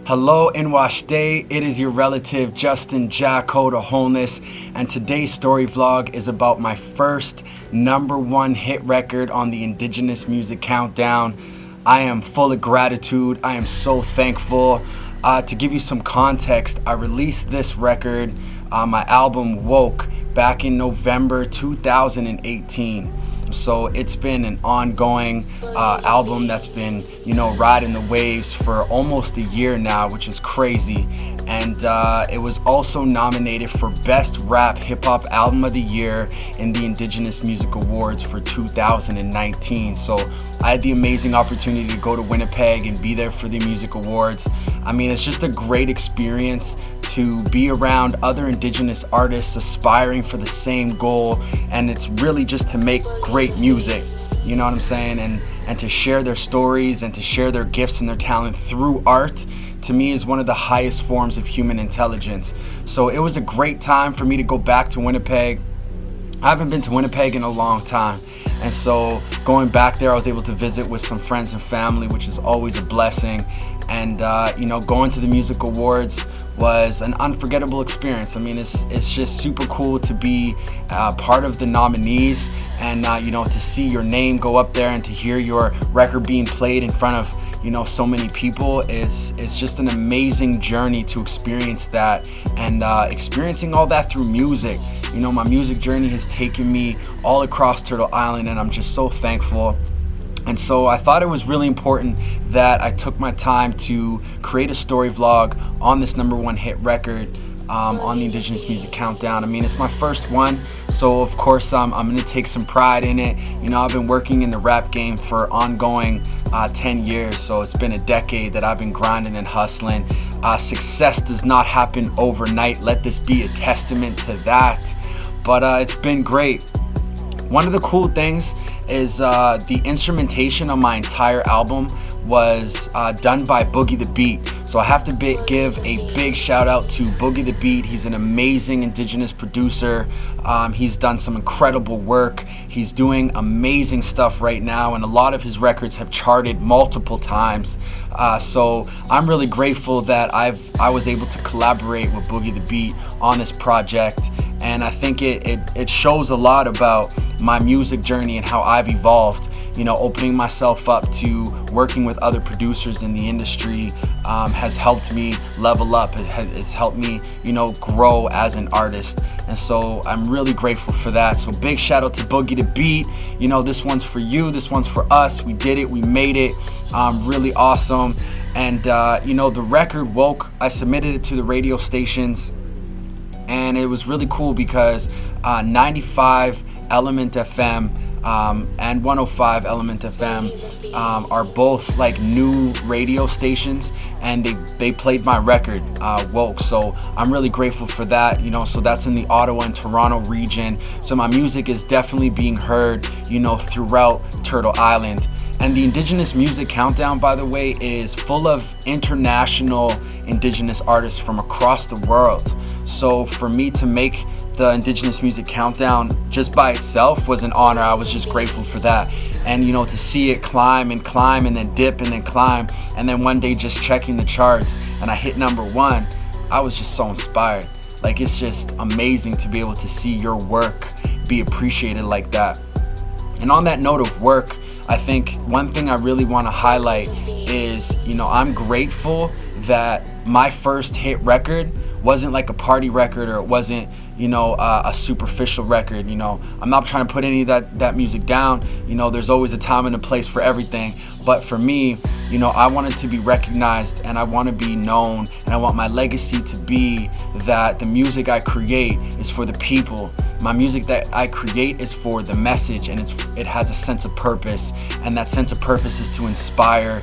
Hello, Inwash Day. It is your relative Justin Jah'kota Holness, and today's story vlog is about my first #1 hit record on the Indigenous Music Countdown. I am full of gratitude. I am so thankful. To give you some context, I released this record, my album Woke, back in November 2018. So it's been an ongoing album that's been, riding the waves for almost a year now, which is crazy. And it was also nominated for Best Rap Hip Hop Album of the Year in the Indigenous Music Awards for 2019. So I had the amazing opportunity to go to Winnipeg and be there for the music awards. I mean, it's just a great experience to be around other Indigenous artists aspiring for the same goal, and it's really just to make great music, you know what I'm saying, and to share their stories and to share their gifts and their talent through art, to me, is one of the highest forms of human intelligence. So it was a great time for me to go back to Winnipeg. I haven't been to Winnipeg in a long time, and so going back there, I was able to visit with some friends and family, which is always a blessing. And going to the music awards was an unforgettable experience. I mean, it's just super cool to be part of the nominees, and to see your name go up there and to hear your record being played in front of so many people is just an amazing journey to experience that, and experiencing all that through music. My music journey has taken me all across Turtle Island, and I'm just so thankful. And so I thought it was really important that I took my time to create a story vlog on this #1 hit record on the Indigenous Music Countdown. I mean, it's my first one, so of course I'm going to take some pride in it. I've been working in the rap game for ongoing 10 years, so it's been a decade that I've been grinding and hustling. Success does not happen overnight. Let this be a testament to that. But it's been great. One of the cool things is the instrumentation on my entire album was done by Boogie the Beat. So I have to give a big shout out to Boogie the Beat. He's an amazing Indigenous producer. He's done some incredible work. He's doing amazing stuff right now, and a lot of his records have charted multiple times. So I'm really grateful that I was able to collaborate with Boogie the Beat on this project, and I think it shows a lot about my music journey and how I've evolved. Opening myself up to working with other producers in the industry has helped me level up. It has helped me, grow as an artist. And so I'm really grateful for that. So big shout out to Boogie the Beat. This one's for you. This one's for us. We did it. We made it. Really awesome. And, the record Woke, I submitted it to the radio stations. And it was really cool because 95 Element FM and 105 Element FM are both like new radio stations, and they played my record Woke. So I'm really grateful for that. So that's in the Ottawa and Toronto region. So my music is definitely being heard throughout Turtle Island. And the Indigenous Music Countdown, by the way, is full of international Indigenous artists from across the world. So for me to make the Indigenous Music Countdown just by itself was an honor. I was just grateful for that. And to see it climb and climb and then dip and then climb, and then one day just checking the charts and I hit #1, I was just so inspired. Like, it's just amazing to be able to see your work be appreciated like that. And on that note of work, I think one thing I really want to highlight is, I'm grateful that my first hit record wasn't like a party record, or it wasn't, a superficial record. I'm not trying to put any of that music down. There's always a time and a place for everything. But for me, I want it to be recognized, and I want to be known, and I want my legacy to be that the music I create is for the people. My music that I create is for the message, and it has a sense of purpose, and that sense of purpose is to inspire,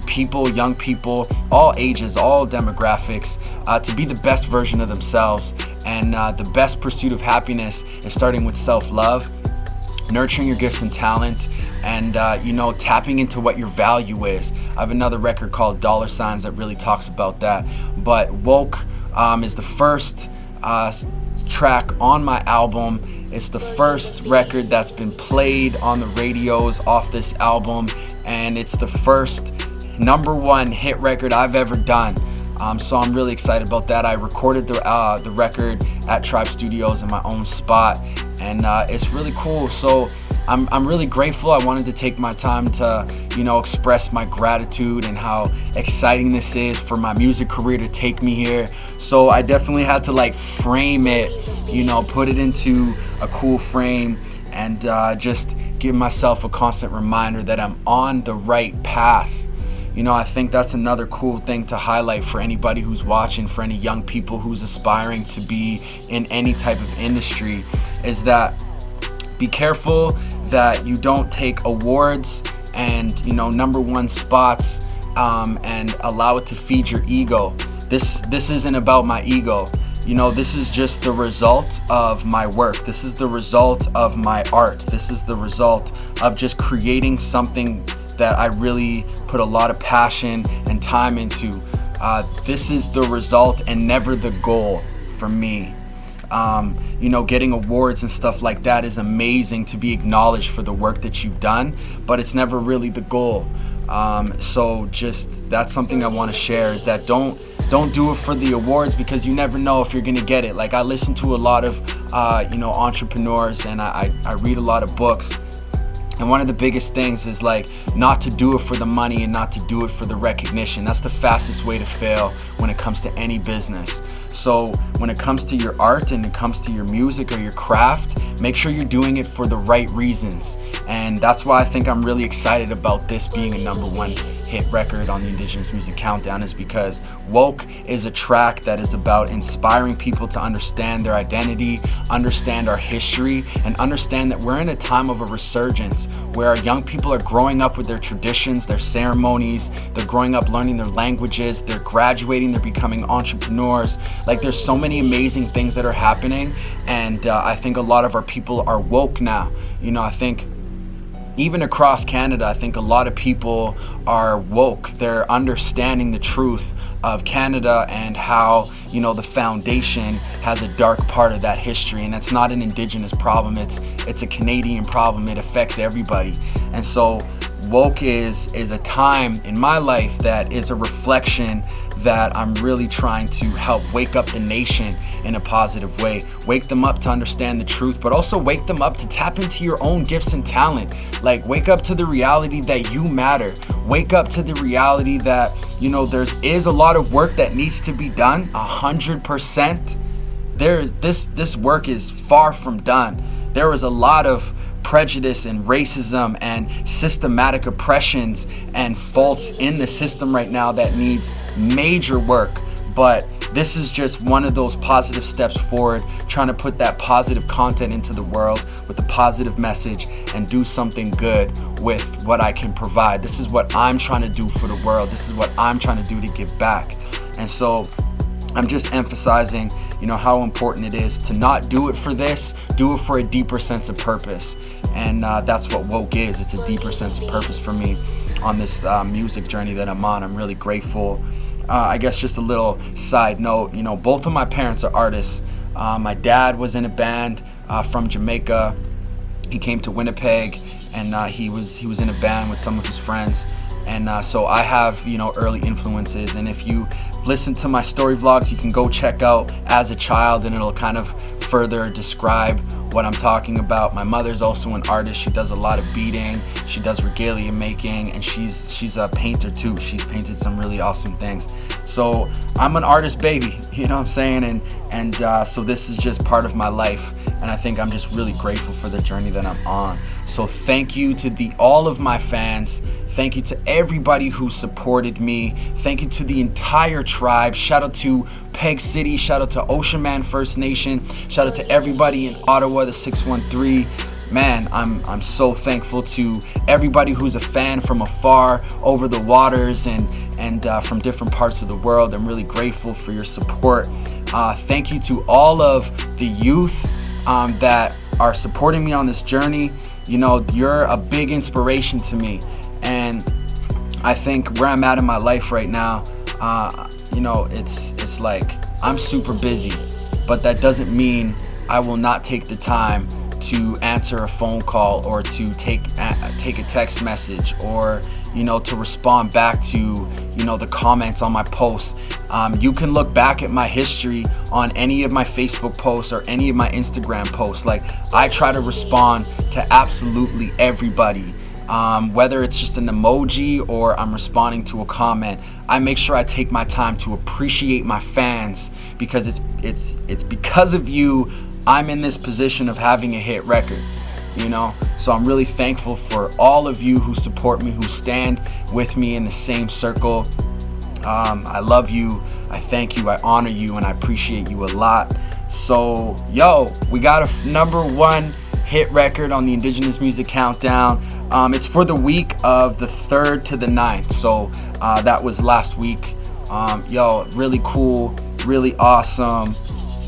people, young people, all ages, all demographics, to be the best version of themselves. And the best pursuit of happiness is starting with self-love, nurturing your gifts and talent, and tapping into what your value is. I have another record called Dollar Signs that really talks about that. But Woke is the first track on my album. It's the first record that's been played on the radios off this album, and it's the first number one hit record I've ever done. So I'm really excited about that. I recorded the record at Tribe Studios in my own spot, and it's really cool. So I'm really grateful. I wanted to take my time to, express my gratitude and how exciting this is for my music career to take me here. So I definitely had to frame it, put it into a cool frame, and just give myself a constant reminder that I'm on the right path. I think that's another cool thing to highlight for anybody who's watching, for any young people who's aspiring to be in any type of industry, is that be careful that you don't take awards and number one spots and allow it to feed your ego. This isn't about my ego. This is just the result of my work. This is the result of my art. This is the result of just creating something that I really put a lot of passion and time into. This is the result and never the goal for me. Getting awards and stuff like that is amazing, to be acknowledged for the work that you've done, but it's never really the goal. So just that's something I want to share, is that don't do it for the awards, because you never know if you're gonna get it. I listen to a lot of entrepreneurs, and I read a lot of books. And one of the biggest things is not to do it for the money and not to do it for the recognition. That's the fastest way to fail when it comes to any business. So when it comes to your art and it comes to your music or your craft, make sure you're doing it for the right reasons. And that's why I think I'm really excited about this being a number one hit record on the Indigenous Music Countdown, is because Woke is a track that is about inspiring people to understand their identity, understand our history, and understand that we're in a time of a resurgence where our young people are growing up with their traditions, their ceremonies, they're growing up learning their languages, they're graduating, they're becoming entrepreneurs. There's so many amazing things that are happening, and I think a lot of our people are woke now. I think even across Canada, I think a lot of people are woke. They're understanding the truth of Canada and how, the foundation has a dark part of that history. And that's not an Indigenous problem. It's a Canadian problem. It affects everybody. And so woke is a time in my life that is a reflection that I'm really trying to help wake up the nation in a positive way. Wake them up to understand the truth, but also wake them up to tap into your own gifts and talent. Wake up to the reality that you matter. Wake up to the reality that, there is a lot of work that needs to be done, 100%. This work is far from done. There is a lot of prejudice and racism and systematic oppressions and faults in the system right now that needs major work. But this is just one of those positive steps forward, trying to put that positive content into the world with a positive message and do something good with what I can provide. This is what I'm trying to do for the world. This is what I'm trying to do to give back. And so I'm just emphasizing, how important it is to not do it for this, do it for a deeper sense of purpose. And that's what woke is. It's a deeper sense of purpose for me on this music journey that I'm on. I'm really grateful. I guess just a little side note, both of my parents are artists. My dad was in a band from Jamaica. He came to Winnipeg, and he was in a band with some of his friends. And so I have, early influences. And if you listen to my story vlogs, you can go check out As a Child, and it'll kind of further describe what I'm talking about. My mother's also an artist. She does a lot of beading. She does regalia making, and she's a painter too. She's painted some really awesome things. So I'm an artist baby, you know what I'm saying? And so this is just part of my life. And I think I'm just really grateful for the journey that I'm on. So thank you to all of my fans. Thank you to everybody who supported me. Thank you to the entire tribe. Shout out to Peg City. Shout out to Ocean Man First Nation. Shout out to everybody in Ottawa, the 613. Man, I'm so thankful to everybody who's a fan from afar, over the waters, and from different parts of the world. I'm really grateful for your support. Thank you to all of the youth that are supporting me on this journey. You're a big inspiration to me, and I think where I'm at in my life right now, it's like I'm super busy, but that doesn't mean I will not take the time to answer a phone call or to take a text message or to respond back to, the comments on my posts. You can look back at my history on any of my Facebook posts or any of my Instagram posts. Like, I try to respond to absolutely everybody. Whether it's just an emoji or I'm responding to a comment, I make sure I take my time to appreciate my fans, because it's because of you I'm in this position of having a hit record, So I'm really thankful for all of you who support me, who stand with me in the same circle. I love you, I thank you, I honor you, and I appreciate you a lot. So, we got a #1 hit record on the Indigenous Music Countdown. It's for the week of the 3rd to the 9th. So that was last week. Really cool, really awesome.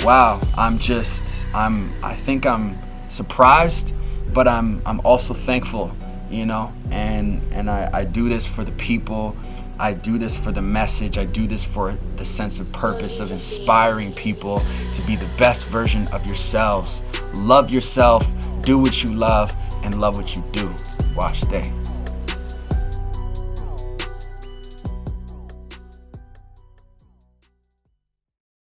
Wow, I think I'm surprised, but I'm also thankful, and I do this for the people. I do this for the message. I do this for the sense of purpose of inspiring people to be the best version of yourselves. Love yourself, do what you love, and love what you do. Watch day.